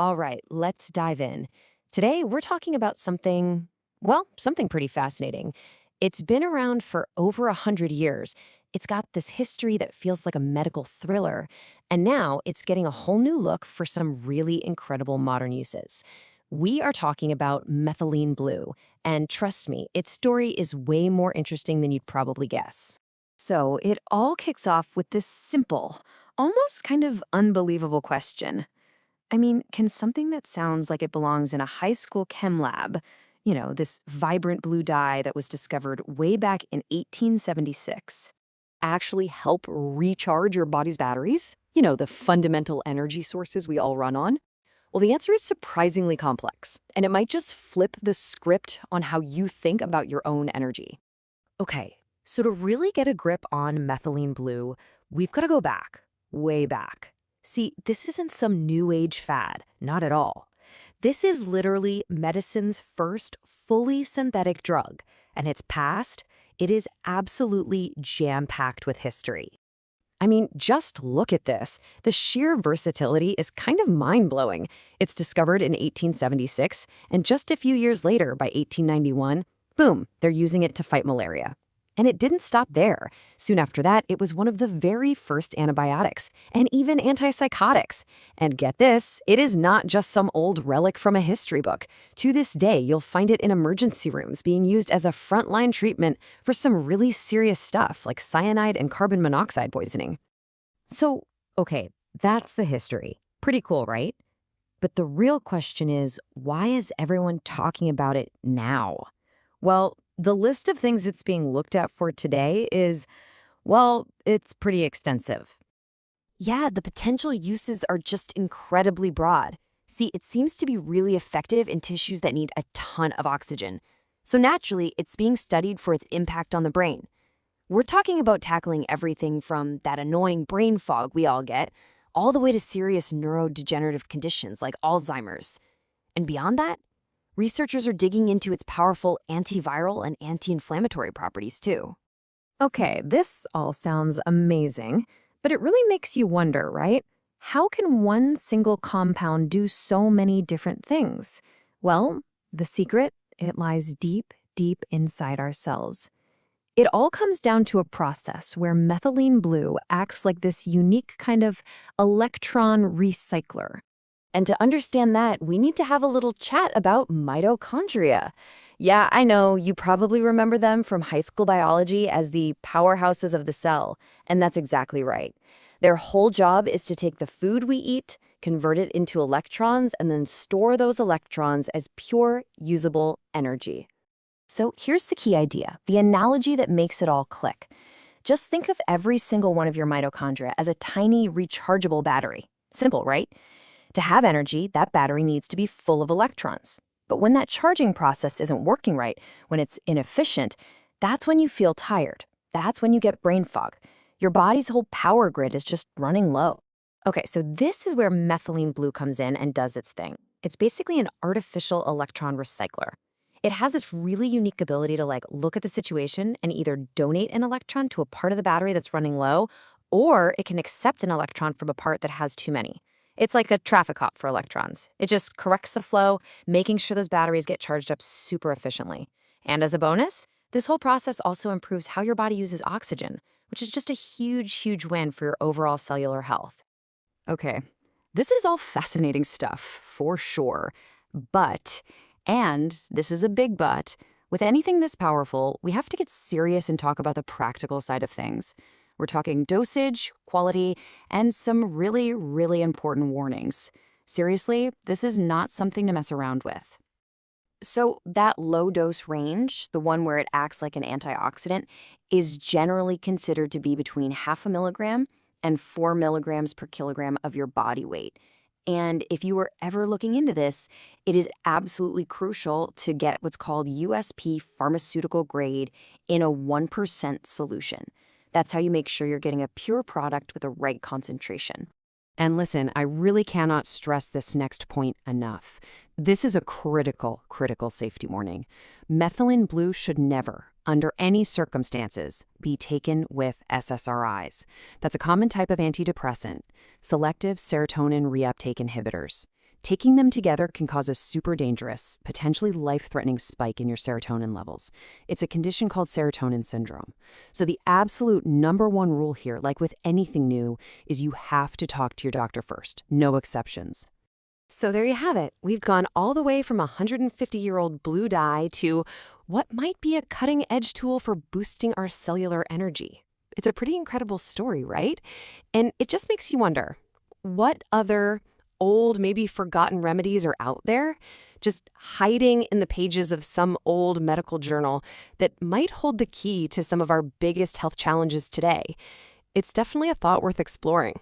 All right, let's dive in. Today, we're talking about something, well, something pretty fascinating. It's been around for over 100 years. It's got this history that feels like a medical thriller. And now it's getting a whole new look for some really incredible modern uses. We are talking about methylene blue. And trust me, its story is way more interesting than you'd probably guess. So it all kicks off with this simple, almost kind of unbelievable question. I mean, can something that sounds like it belongs in a high school chem lab, this vibrant blue dye that was discovered way back in 1876, actually help recharge your body's batteries? The fundamental energy sources we all run on? Well, the answer is surprisingly complex, and it might just flip the script on how you think about your own energy. Okay, so to really get a grip on methylene blue, we've got to go back, way back. See, this isn't some new age fad, not at all. This is literally medicine's first fully synthetic drug, and its past, it is absolutely jam-packed with history. I mean, just look at this. The sheer versatility is kind of mind-blowing. It's discovered in 1876, and just a few years later, by 1891, boom, they're using it to fight malaria. And it didn't stop there. Soon after that, it was one of the very first antibiotics, and even antipsychotics. And get this, it is not just some old relic from a history book. To this day, you'll find it in emergency rooms being used as a frontline treatment for some really serious stuff like cyanide and carbon monoxide poisoning. So, okay, that's the history. Pretty cool, right? But the real question is, why is everyone talking about it now? Well, the list of things it's being looked at for today is, well, it's pretty extensive. Yeah, the potential uses are just incredibly broad. See, it seems to be really effective in tissues that need a ton of oxygen. So naturally, it's being studied for its impact on the brain. We're talking about tackling everything from that annoying brain fog we all get, all the way to serious neurodegenerative conditions like Alzheimer's. And beyond that, researchers are digging into its powerful antiviral and anti-inflammatory properties, too. Okay, this all sounds amazing, but it really makes you wonder, right? How can one single compound do so many different things? Well, the secret, it lies deep, deep inside our cells. It all comes down to a process where methylene blue acts like this unique kind of electron recycler. And to understand that, we need to have a little chat about mitochondria. Yeah, I know, you probably remember them from high school biology as the powerhouses of the cell, and that's exactly right. Their whole job is to take the food we eat, convert it into electrons, and then store those electrons as pure, usable energy. So here's the key idea, the analogy that makes it all click. Just think of every single one of your mitochondria as a tiny rechargeable battery. Simple, right? To have energy, that battery needs to be full of electrons. But when that charging process isn't working right, when it's inefficient, that's when you feel tired. That's when you get brain fog. Your body's whole power grid is just running low. Okay, so this is where methylene blue comes in and does its thing. It's basically an artificial electron recycler. It has this really unique ability to look at the situation and either donate an electron to a part of the battery that's running low, or it can accept an electron from a part that has too many. It's like a traffic cop for electrons. It just corrects the flow, making sure those batteries get charged up super efficiently. And as a bonus, this whole process also improves how your body uses oxygen, which is just a huge, huge win for your overall cellular health. Okay, this is all fascinating stuff, for sure. But, and this is a big but, with anything this powerful, we have to get serious and talk about the practical side of things. We're talking dosage, quality, and some really, really important warnings. Seriously, this is not something to mess around with. So that low dose range, the one where it acts like an antioxidant, is generally considered to be between 0.5 milligram and 4 milligrams per kilogram of your body weight. And if you were ever looking into this, it is absolutely crucial to get what's called USP pharmaceutical grade in a 1% solution. That's how you make sure you're getting a pure product with the right concentration. And listen, I really cannot stress this next point enough. This is a critical, critical safety warning. Methylene blue should never, under any circumstances, be taken with SSRIs. That's a common type of antidepressant, selective serotonin reuptake inhibitors. Taking them together can cause a super dangerous, potentially life-threatening spike in your serotonin levels. It's a condition called serotonin syndrome. So the absolute number one rule here, like with anything new, is you have to talk to your doctor first. No exceptions. So there you have it. We've gone all the way from a 150-year-old blue dye to what might be a cutting-edge tool for boosting our cellular energy. It's a pretty incredible story, right? And it just makes you wonder, what other old, maybe forgotten remedies are out there, just hiding in the pages of some old medical journal that might hold the key to some of our biggest health challenges today? It's definitely a thought worth exploring.